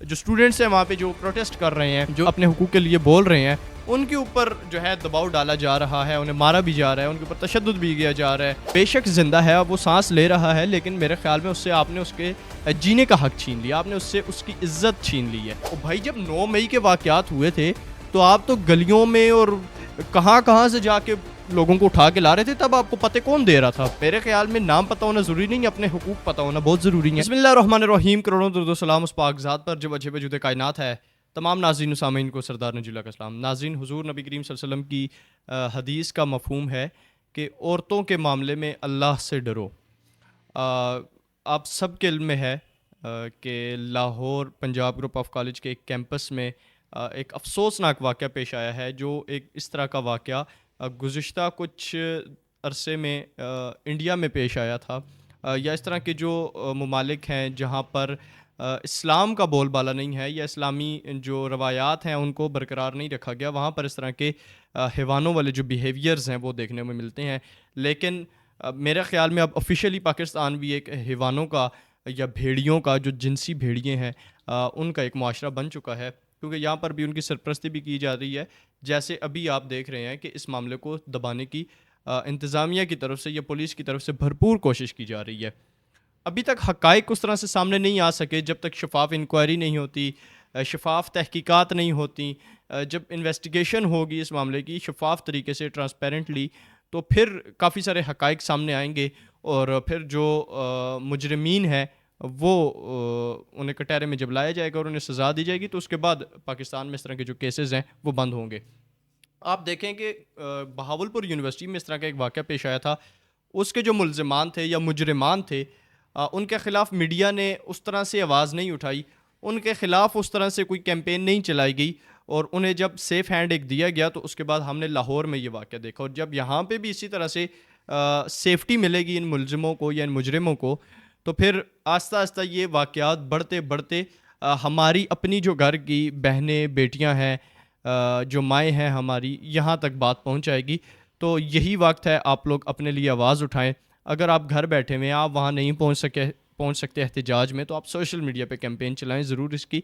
جو اسٹوڈنٹس ہیں وہاں پہ جو پروٹیسٹ کر رہے ہیں, جو اپنے حقوق کے لیے بول رہے ہیں, ان کے اوپر جو ہے دباؤ ڈالا جا رہا ہے, انہیں مارا بھی جا رہا ہے, ان کے اوپر تشدد بھی کیا جا رہا ہے. بے شک زندہ ہے, اب وہ سانس لے رہا ہے, لیکن میرے خیال میں اس سے آپ نے اس کے جینے کا حق چھین لیا, آپ نے اس سے اس کی عزت چھین لی ہے. بھائی جب 9 مئی کے واقعات ہوئے تھے تو آپ تو گلیوں میں اور کہاں سے جا کے لوگوں کو اٹھا کے لا رہے تھے, تب آپ کو پتہ کون دے رہا تھا؟ میرے خیال میں نام پتہ ہونا ضروری نہیں ہے, اپنے حقوق پتہ ہونا بہت ضروری ہے. بسم اللہ الرحمن الرحیم, کروڑوں درود و سلام اس پاک ذات پر جو وجہ وجود کائنات ہے. تمام ناظرین و سامعین کو سردار نجی اللہ کا سلام. ناظرین, حضور نبی کریم صلی اللہ علیہ وسلم کی حدیث کا مفہوم ہے کہ عورتوں کے معاملے میں اللہ سے ڈرو. آپ سب کے علم میں ہے کہ Lahore Punjab group of college کے ایک کیمپس میں ایک افسوسناک واقعہ پیش آیا ہے, جو ایک اس طرح کا واقعہ گزشتہ کچھ عرصے میں انڈیا میں پیش آیا تھا, یا اس طرح کے جو ممالک ہیں جہاں پر اسلام کا بول بالا نہیں ہے یا اسلامی جو روایات ہیں ان کو برقرار نہیں رکھا گیا, وہاں پر اس طرح کے حیوانوں والے جو بیہیویئرز ہیں وہ دیکھنے میں ملتے ہیں. لیکن میرے خیال میں اب آفیشیلی پاکستان بھی ایک حیوانوں کا یا بھیڑیوں کا, جو جنسی بھیڑیے ہیں, ان کا ایک معاشرہ بن چکا ہے, کیونکہ یہاں پر بھی ان کی سرپرستی بھی کی جا رہی ہے. جیسے ابھی آپ دیکھ رہے ہیں کہ اس معاملے کو دبانے کی انتظامیہ کی طرف سے یا پولیس کی طرف سے بھرپور کوشش کی جا رہی ہے. ابھی تک حقائق اس طرح سے سامنے نہیں آ سکے جب تک شفاف انکوائری نہیں ہوتی, شفاف تحقیقات نہیں ہوتی. جب انویسٹیگیشن ہوگی اس معاملے کی شفاف طریقے سے, ٹرانسپیرنٹلی, تو پھر کافی سارے حقائق سامنے آئیں گے, اور پھر جو مجرمین ہیں وہ انہیں کٹہرے میں جب لایا جائے گا اور انہیں سزا دی جائے گی, تو اس کے بعد پاکستان میں اس طرح کے جو کیسز ہیں وہ بند ہوں گے. آپ دیکھیں کہ بہاولپور یونیورسٹی میں اس طرح کا ایک واقعہ پیش آیا تھا. اس کے جو ملزمان تھے یا مجرمان تھے, ان کے خلاف میڈیا نے اس طرح سے آواز نہیں اٹھائی, ان کے خلاف اس طرح سے کوئی کیمپین نہیں چلائی گئی, اور انہیں جب سیف ہینڈ ایک دیا گیا تو اس کے بعد ہم نے لاہور میں یہ واقعہ دیکھا. اور جب یہاں پہ بھی اسی طرح سے سیفٹی ملے گی ان ملزموں کو یا ان مجرموں کو, تو پھر آہستہ آہستہ یہ واقعات بڑھتے بڑھتے ہماری اپنی جو گھر کی بہنیں بیٹیاں ہیں, جو مائیں ہیں ہماری, یہاں تک بات پہنچ جائے گی. تو یہی وقت ہے آپ لوگ اپنے لیے آواز اٹھائیں. اگر آپ گھر بیٹھے ہوئے ہیں, آپ وہاں نہیں پہنچ سکتے احتجاج میں, تو آپ سوشل میڈیا پہ کیمپین چلائیں ضرور. اس کی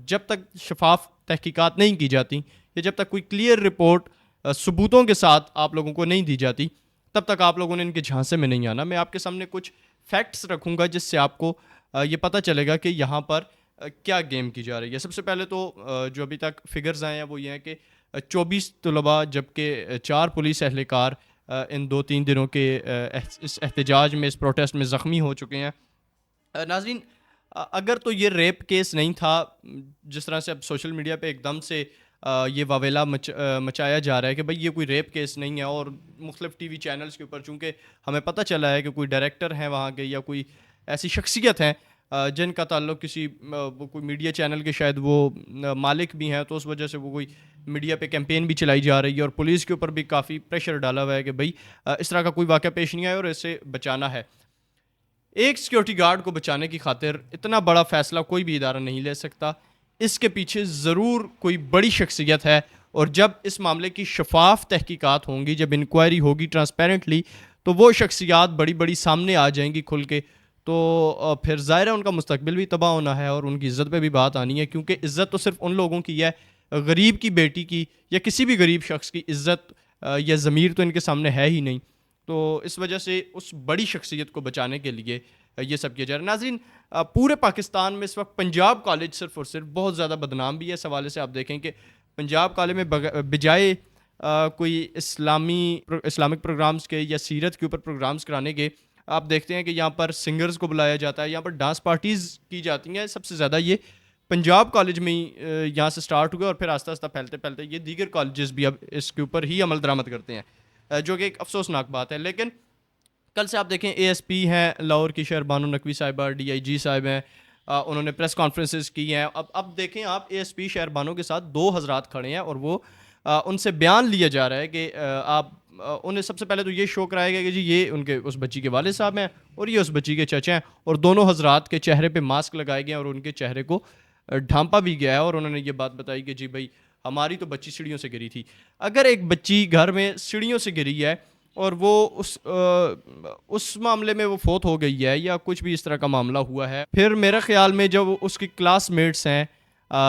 جب تک شفاف تحقیقات نہیں کی جاتی یا جب تک کوئی کلیئر رپورٹ ثبوتوں کے ساتھ آپ لوگوں کو نہیں دی جاتی, تب تک آپ لوگوں نے ان کے جھانسے میں نہیں آنا. میں آپ کے سامنے کچھ فیکٹس رکھوں گا جس سے آپ کو یہ پتہ چلے گا کہ یہاں پر کیا گیم کی جا رہی ہے. سب سے پہلے تو جو ابھی تک فگرز آئے ہیں وہ یہ ہیں کہ 24 طلباء جبکہ 4 پولیس اہلکار ان 2-3 دنوں کے اس احتجاج میں, اس پروٹیسٹ میں زخمی ہو چکے ہیں. ناظرین, اگر تو یہ ریپ کیس نہیں تھا, جس طرح سے اب سوشل میڈیا پہ ایک دم سے یہ واویلا مچایا جا رہا ہے کہ بھئی یہ کوئی ریپ کیس نہیں ہے, اور مختلف ٹی وی چینلز کے اوپر چونکہ ہمیں پتہ چلا ہے کہ کوئی ڈائریکٹر ہیں وہاں کے یا کوئی ایسی شخصیت ہیں جن کا تعلق کسی کوئی میڈیا چینل کے شاید وہ مالک بھی ہیں, تو اس وجہ سے وہ کوئی میڈیا پہ کیمپین بھی چلائی جا رہی ہے, اور پولیس کے اوپر بھی کافی پریشر ڈالا ہوا ہے کہ بھئی اس طرح کا کوئی واقعہ پیش نہیں آیا اور اسے بچانا ہے. ایک سیکیورٹی گارڈ کو بچانے کی خاطر اتنا بڑا فیصلہ کوئی بھی ادارہ نہیں لے سکتا. اس کے پیچھے ضرور کوئی بڑی شخصیت ہے, اور جب اس معاملے کی شفاف تحقیقات ہوں گی, جب انکوائری ہوگی ٹرانسپیرنٹلی, تو وہ شخصیات بڑی بڑی سامنے آ جائیں گی کھل کے. تو پھر ظاہر ہے ان کا مستقبل بھی تباہ ہونا ہے اور ان کی عزت پہ بھی بات آنی ہے, کیونکہ عزت تو صرف ان لوگوں کی ہے, غریب کی بیٹی کی یا کسی بھی غریب شخص کی عزت یا ضمیر تو ان کے سامنے ہے ہی نہیں. تو اس وجہ سے اس بڑی شخصیت کو بچانے کے لیے یہ سب کیا جا رہا ہے. ناظرین, پورے پاکستان میں اس وقت پنجاب کالج صرف اور صرف بہت زیادہ بدنام بھی ہے. اس حوالے سے آپ دیکھیں کہ پنجاب کالج میں بجائے کوئی اسلامک پروگرامز کے یا سیرت کے اوپر پروگرامز کرانے کے, آپ دیکھتے ہیں کہ یہاں پر سنگرز کو بلایا جاتا ہے, یہاں پر ڈانس پارٹیز کی جاتی ہیں. سب سے زیادہ یہ پنجاب کالج میں ہی یہاں سے سٹارٹ ہوئے, اور پھر آہستہ آہستہ پھیلتے یہ دیگر کالجز بھی اب اس کے اوپر ہی عمل درآمد کرتے ہیں, جو کہ ایک افسوسناک بات ہے. لیکن کل سے آپ دیکھیں اے ایس پی ہیں لاہور کی شہر بانو نقوی صاحبہ, ڈی آئی جی صاحب ہیں, انہوں نے پریس کانفرنسز کی ہیں. اب دیکھیں آپ, اے ایس پی شہر بانو کے ساتھ 2 حضرات کھڑے ہیں, اور وہ ان سے بیان لیا جا رہا ہے کہ آپ انہیں سب سے پہلے تو یہ شو کرایا گیا کہ جی یہ ان کے اس بچی کے والد صاحب ہیں اور یہ اس بچی کے چچا ہیں, اور دونوں حضرات کے چہرے پہ ماسک لگائے گئے ہیں اور ان کے چہرے کو ڈھانپا بھی گیا ہے, اور انہوں نے یہ بات بتائی کہ جی بھائی ہماری تو بچی سیڑھیوں سے گری تھی. اگر ایک بچی گھر میں سیڑھیوں سے گری ہے اور وہ اس معاملے میں وہ فوت ہو گئی ہے یا کچھ بھی اس طرح کا معاملہ ہوا ہے. پھر میرے خیال میں جب اس کی کلاس میٹس ہیں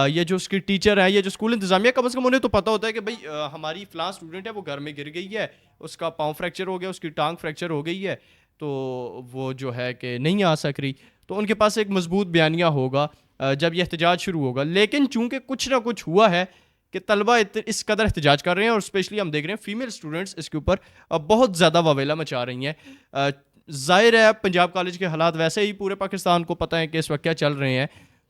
یا جو اس کی ٹیچر ہیں یا جو اسکول انتظامیہ، کم از کم انہیں تو پتہ ہوتا ہے کہ بھائی ہماری فلاں اسٹوڈنٹ ہے وہ گھر میں گر گئی ہے، اس کا پاؤں فریکچر ہو گیا، اس کی ٹانگ فریکچر ہو گئی ہے، تو وہ جو ہے کہ نہیں آ سک رہی. تو ان کے پاس ایک مضبوط بیانیہ ہوگا جب یہ احتجاج شروع ہوگا. لیکن چونکہ کچھ نہ کچھ ہوا ہے کہ طلبہ اس قدر احتجاج کر رہے ہیں، اور اسپیشلی ہم دیکھ رہے ہیں فیمیل اسٹوڈنٹس اس کے اوپر بہت زیادہ واویلا مچا رہی ہیں. ظاہر ہے پنجاب کالج کے حالات ویسے ہی پورے پاکستان کو پتہ ہے کہ اس وقت کیا چل رہے ہیں،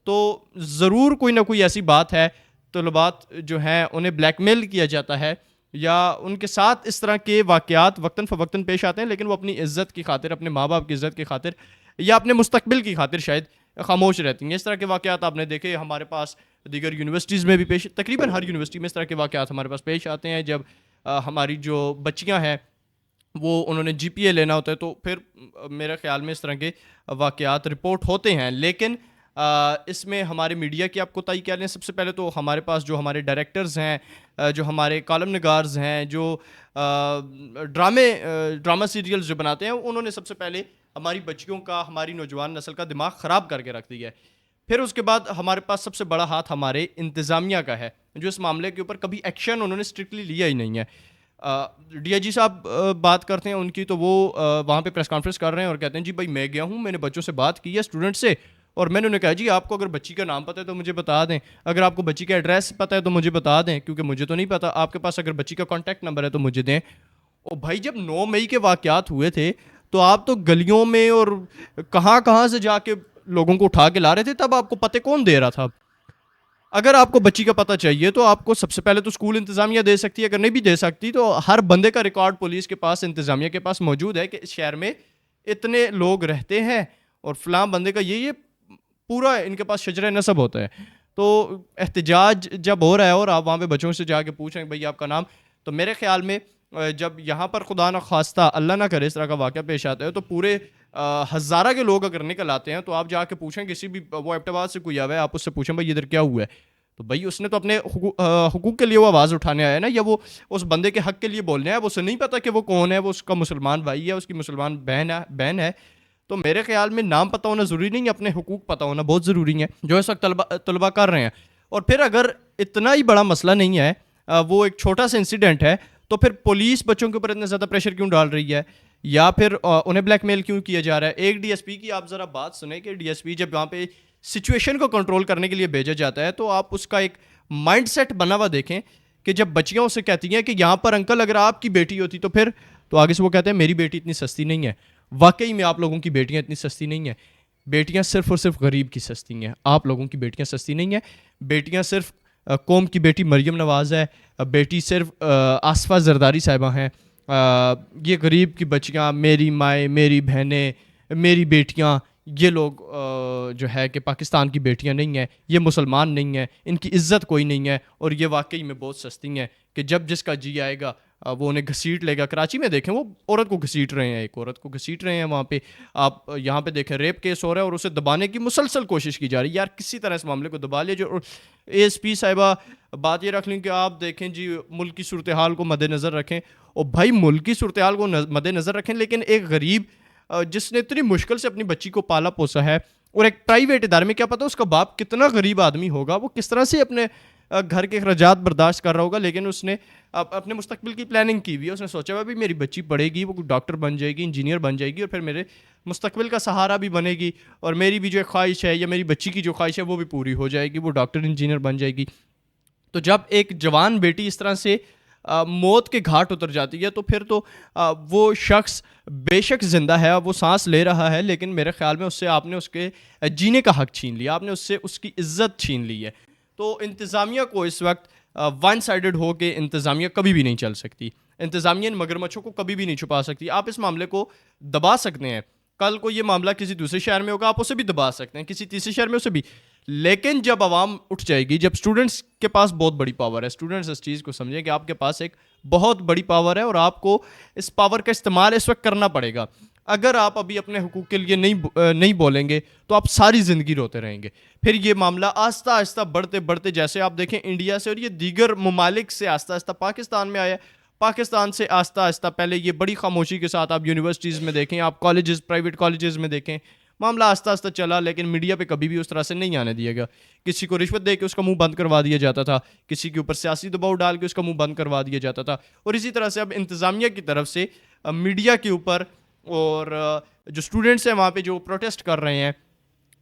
تو ضرور کوئی نہ کوئی ایسی بات ہے. طلبات جو ہیں انہیں بلیک میل کیا جاتا ہے یا ان کے ساتھ اس طرح کے واقعات وقتاً فوقتاً پیش آتے ہیں، لیکن وہ اپنی عزت کی خاطر، اپنے ماں باپ کی عزت کی خاطر یا اپنے مستقبل کی خاطر شاید خاموش رہتی ہیں. اس طرح کے واقعات آپ نے دیکھے ہمارے پاس دیگر یونیورسٹیز میں بھی پیش، تقریباً ہر یونیورسٹی میں اس طرح کے واقعات ہمارے پاس پیش آتے ہیں. جب ہماری جو بچیاں ہیں وہ انہوں نے جی پی اے لینا ہوتا ہے تو پھر میرے خیال میں اس طرح کے واقعات رپورٹ ہوتے ہیں. لیکن اس میں ہمارے میڈیا کی آپ کوتاہی کیا لیں. سب سے پہلے تو ہمارے پاس جو ہمارے ڈائریکٹرز ہیں، جو ہمارے کالم نگارز ہیں، جو ڈرامہ سیریلز جو بناتے ہیں، انہوں نے سب سے پہلے ہماری بچیوں کا، ہماری نوجوان نسل کا دماغ خراب کر کے رکھ دیا ہے. پھر اس کے بعد ہمارے پاس سب سے بڑا ہاتھ ہمارے انتظامیہ کا ہے، جو اس معاملے کے اوپر کبھی ایکشن انہوں نے اسٹرکٹلی لیا ہی نہیں ہے. ڈی آئی جی صاحب بات کرتے ہیں ان کی، تو وہ وہاں پہ پریس کانفرنس کر رہے ہیں اور کہتے ہیں جی بھائی میں گیا ہوں، میں نے بچوں سے بات کی ہے، اسٹوڈنٹ سے، اور میں نے انہیں کہا جی آپ کو اگر بچی کا نام پتہ ہے تو مجھے بتا دیں، اگر آپ کو بچی کا ایڈریس پتہ ہے تو مجھے بتا دیں، کیونکہ مجھے تو نہیں پتہ. آپ کے پاس اگر بچی کا کانٹیکٹ نمبر ہے تو مجھے دیں. اور بھائی جب 9 مئی کے واقعات ہوئے تھے تو آپ تو گلیوں میں اور کہاں کہاں سے جا کے لوگوں کو اٹھا کے لا رہے تھے، تب آپ کو پتے کون دے رہا تھا؟ اگر آپ کو بچی کا پتہ چاہیے تو آپ کو سب سے پہلے تو اسکول انتظامیہ دے سکتی ہے، اگر نہیں بھی دے سکتی تو ہر بندے کا ریکارڈ پولیس کے پاس، انتظامیہ کے پاس موجود ہے کہ اس شہر میں اتنے لوگ رہتے ہیں اور فلاں بندے کا یہ پورا ان کے پاس شجرہ نسب ہوتا ہے. تو احتجاج جب ہو رہا ہے اور آپ وہاں پہ بچوں سے جا کے پوچھیں بھائی آپ کا نام، تو میرے خیال میں جب یہاں پر خدا نہ خواستہ اللہ نہ کرے اس طرح کا واقعہ پیش آتا ہے تو پورے ہزارہ کے لوگ اگر نکل آتے ہیں تو آپ جا کے پوچھیں کسی بھی، وہ ایبٹ آباد سے کوئی آیا ہے، آپ اس سے پوچھیں بھائی ادھر کیا ہوا ہے، تو بھائی اس نے تو اپنے حقوق کے لیے وہ آواز اٹھانے آیا ہے نا، یا وہ اس بندے کے حق کے لیے بولنے آیا. وہ اسے نہیں پتا کہ وہ کون ہے، وہ اس کا مسلمان بھائی ہے، اس کی مسلمان بہن ہے. تو میرے خیال میں نام پتہ ہونا ضروری نہیں ہے، اپنے حقوق پتہ ہونا بہت ضروری ہے، جو اس وقت طلبہ کر رہے ہیں. اور پھر اگر اتنا ہی بڑا مسئلہ نہیں ہے، وہ ایک چھوٹا سا انسیڈنٹ ہے، تو پھر پولیس بچوں کے اوپر اتنا زیادہ پریشر کیوں ڈال رہی ہے، یا پھر انہیں بلیک میل کیوں کیا جا رہا ہے. ایک ڈی ایس پی کی آپ ذرا بات سنیں کہ ڈی ایس پی جب وہاں پہ سچویشن کو کنٹرول کرنے کے لیے بھیجا جاتا ہے تو آپ اس کا ایک مائنڈ سیٹ بنا ہوا دیکھیں کہ جب بچیاں اسے کہتی ہیں کہ یہاں پر انکل اگر آپ کی بیٹی ہوتی تو پھر، تو آگے سے وہ کہتے ہیں میری بیٹی اتنی سستی نہیں ہے. واقعی میں آپ لوگوں کی بیٹیاں اتنی سستی نہیں ہیں. بیٹیاں صرف اور صرف غریب کی سستی ہیں، آپ لوگوں کی بیٹیاں سستی نہیں ہیں. بیٹیاں صرف قوم کی بیٹی مریم نواز ہے، بیٹی صرف آصفہ زرداری صاحبہ ہیں. یہ غریب کی بچیاں، میری مائیں، میری بہنیں، میری بیٹیاں، یہ لوگ جو ہے کہ پاکستان کی بیٹیاں نہیں ہیں، یہ مسلمان نہیں ہیں، ان کی عزت کوئی نہیں ہے، اور یہ واقعی میں بہت سستی ہیں کہ جب جس کا جی آئے گا وہ انہیں گھسیٹ لے گا. کراچی میں دیکھیں وہ عورت کو گھسیٹ رہے ہیں، ایک عورت کو گھسیٹ رہے ہیں وہاں پہ. آپ یہاں پہ دیکھیں ریپ کیس ہو رہا ہے اور اسے دبانے کی مسلسل کوشش کی جا رہی ہے. یار کسی طرح اس معاملے کو دبا لے. جو اے ایس پی صاحبہ بات یہ رکھ لیں کہ آپ دیکھیں جی ملک کی صورتحال کو مد نظر رکھیں، اور بھائی ملک کی صورتحال کو مد نظر رکھیں، لیکن ایک غریب جس نے اتنی مشکل سے اپنی بچی کو پالا پوسا ہے، اور ایک پرائیویٹ ادارے میں، کیا پتہ اس کا باپ کتنا غریب آدمی ہوگا، وہ کس طرح سے اپنے گھر کے اخراجات برداشت کر رہا ہوگا، لیکن اس نے اپنے مستقبل کی پلاننگ کی ہوئی ہے. اس نے سوچا ہوا بھی میری بچی پڑھے گی، وہ ڈاکٹر بن جائے گی، انجینئر بن جائے گی، اور پھر میرے مستقبل کا سہارا بھی بنے گی، اور میری بھی جو ایک خواہش ہے یا میری بچی کی جو خواہش ہے وہ بھی پوری ہو جائے گی، وہ ڈاکٹر انجینئر بن جائے گی. تو جب ایک جوان بیٹی اس طرح سے موت کے گھاٹ اتر جاتی ہے تو پھر تو وہ شخص بے شک زندہ ہے، وہ سانس لے رہا ہے، لیکن میرے خیال میں اس سے آپ نے اس کے جینے کا حق چھین لیا، آپ نے اس سے اس کی عزت چھین لی ہے. تو انتظامیہ کو اس وقت ون سائیڈڈ ہو کے انتظامیہ کبھی بھی نہیں چل سکتی. انتظامیہ ان مگرمچھوں کو کبھی بھی نہیں چھپا سکتی. آپ اس معاملے کو دبا سکتے ہیں، کل کو یہ معاملہ کسی دوسرے شہر میں ہوگا، آپ اسے بھی دبا سکتے ہیں، کسی تیسرے شہر میں اسے بھی. لیکن جب عوام اٹھ جائے گی، جب اسٹوڈنٹس کے پاس بہت بڑی پاور ہے، اسٹوڈنٹس اس چیز کو سمجھیں کہ آپ کے پاس ایک بہت بڑی پاور ہے اور آپ کو اس پاور کا استعمال اس وقت کرنا پڑے گا. اگر آپ ابھی اپنے حقوق کے لیے نہیں بولیں گے تو آپ ساری زندگی روتے رہیں گے. پھر یہ معاملہ آہستہ آہستہ بڑھتے بڑھتے، جیسے آپ دیکھیں انڈیا سے اور یہ دیگر ممالک سے آہستہ آہستہ پاکستان میں آیا. پاکستان سے آہستہ آہستہ پہلے یہ بڑی خاموشی کے ساتھ آپ یونیورسٹیز میں دیکھیں, آپ کالجز, پرائیویٹ کالجز میں دیکھیں, معاملہ آہستہ آہستہ چلا, لیکن میڈیا پہ کبھی بھی اس طرح سے نہیں آنے دیا گیا. کسی کو رشوت دے کے اس کا منہ بند کروا دیا جاتا تھا, کسی کے اوپر سیاسی دباؤ ڈال کے اس کا منہ بند کروا دیا جاتا تھا. اور اسی طرح سے اب انتظامیہ کی طرف سے میڈیا کے اوپر اور جو اسٹوڈنٹس ہیں وہاں پہ جو پروٹیسٹ کر رہے ہیں,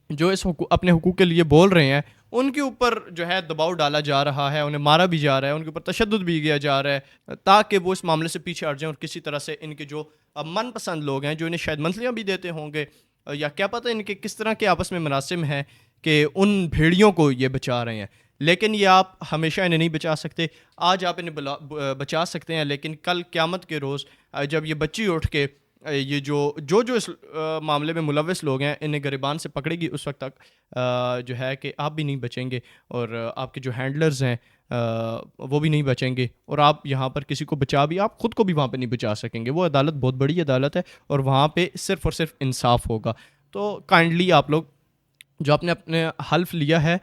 جو اس اپنے حقوق کے لیے بول رہے ہیں, ان کے اوپر جو ہے دباؤ ڈالا جا رہا ہے, انہیں مارا بھی جا رہا ہے, ان کے اوپر تشدد بھی کیا جا رہا ہے, تاکہ وہ اس معاملے سے پیچھے ہٹ جائیں اور کسی طرح سے ان کے جو من پسند لوگ ہیں, جو انہیں شاید منتلیاں بھی دیتے ہوں گے, یا کیا پتہ ان کے کس طرح کے آپس میں مراسم ہیں کہ ان بھیڑیوں کو یہ بچا رہے ہیں. لیکن یہ آپ ہمیشہ انہیں نہیں بچا سکتے. آج آپ انہیں بچا سکتے ہیں, لیکن کل قیامت کے روز جب یہ بچی اٹھ کے یہ جو اس معاملے میں ملوث لوگ ہیں انہیں گریبان سے پکڑے گی, اس وقت تک جو ہے کہ آپ بھی نہیں بچیں گے, اور آپ کے جو ہینڈلرز ہیں وہ بھی نہیں بچیں گے, اور آپ یہاں پر کسی کو بچا بھی, آپ خود کو بھی وہاں پہ نہیں بچا سکیں گے. وہ عدالت بہت بڑی عدالت ہے, اور وہاں پہ صرف اور صرف انصاف ہوگا. تو کائنڈلی آپ لوگ جو آپ نے اپنے حلف لیا ہے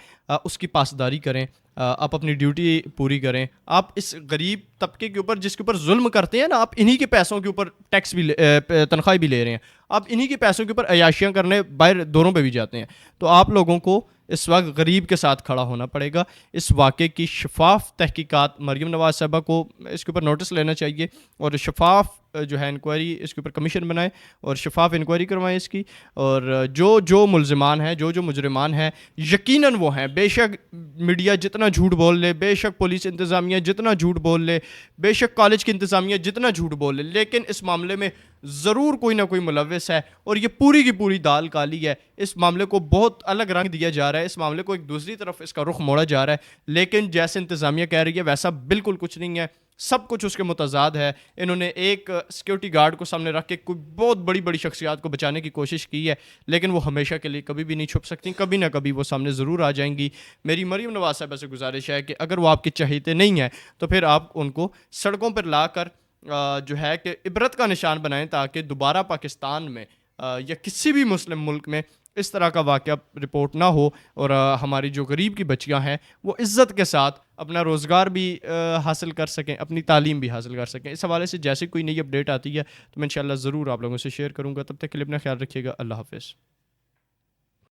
اس کی پاسداری کریں, آپ اپنی ڈیوٹی پوری کریں. آپ اس غریب طبقے کے اوپر جس کے اوپر ظلم کرتے ہیں نا, آپ انہی کے پیسوں کے اوپر ٹیکس بھی تنخواہ بھی لے رہے ہیں, آپ انہی کے پیسوں کے اوپر عیاشیاں کرنے باہر دوروں پہ بھی جاتے ہیں. تو آپ لوگوں کو اس وقت غریب کے ساتھ کھڑا ہونا پڑے گا. اس واقعے کی شفاف تحقیقات مریم نواز صاحبہ کو اس کے اوپر نوٹس لینا چاہیے, اور شفاف جو ہے انکوائری اس کے اوپر کمیشن بنائیں اور شفاف انکوائری کروائیں اس کی. اور جو ملزمان ہیں, جو مجرمان ہیں, یقیناً وہ ہیں. بے شک میڈیا جتنا جھوٹ بول لے, بے شک پولیس انتظامیہ جتنا جھوٹ بول لے, بے شک کالج کی انتظامیہ جتنا جھوٹ بول لے, لیکن اس معاملے میں ضرور کوئی نہ کوئی ملوث ہے, اور یہ پوری کی پوری دال کالی ہے. اس معاملے کو بہت الگ رنگ دیا جا رہا ہے, اس معاملے کو ایک دوسری طرف اس کا رخ موڑا جا رہا ہے, لیکن جیسے انتظامیہ کہہ رہی ہے ویسا بالکل کچھ نہیں ہے. سب کچھ اس کے متضاد ہے. انہوں نے ایک سیکیورٹی گارڈ کو سامنے رکھ کے کوئی بہت بڑی شخصیات کو بچانے کی کوشش کی ہے, لیکن وہ ہمیشہ کے لیے کبھی بھی نہیں چھپ سکتی. کبھی نہ کبھی وہ سامنے ضرور آ جائیں گی. میری مریم نواز صاحبہ سے گزارش ہے کہ اگر وہ آپ کے چہیتے نہیں ہیں تو پھر آپ ان کو سڑکوں پر لا کر جو ہے کہ عبرت کا نشان بنائیں, تاکہ دوبارہ پاکستان میں یا کسی بھی مسلم ملک میں اس طرح کا واقعہ رپورٹ نہ ہو, اور ہماری جو غریب کی بچیاں ہیں وہ عزت کے ساتھ اپنا روزگار بھی حاصل کر سکیں, اپنی تعلیم بھی حاصل کر سکیں. اس حوالے سے جیسے کوئی نئی اپڈیٹ آتی ہے تو میں انشاءاللہ ضرور آپ لوگوں سے شیئر کروں گا. تب تک کے لیے اپنا خیال رکھیے گا. اللہ حافظ.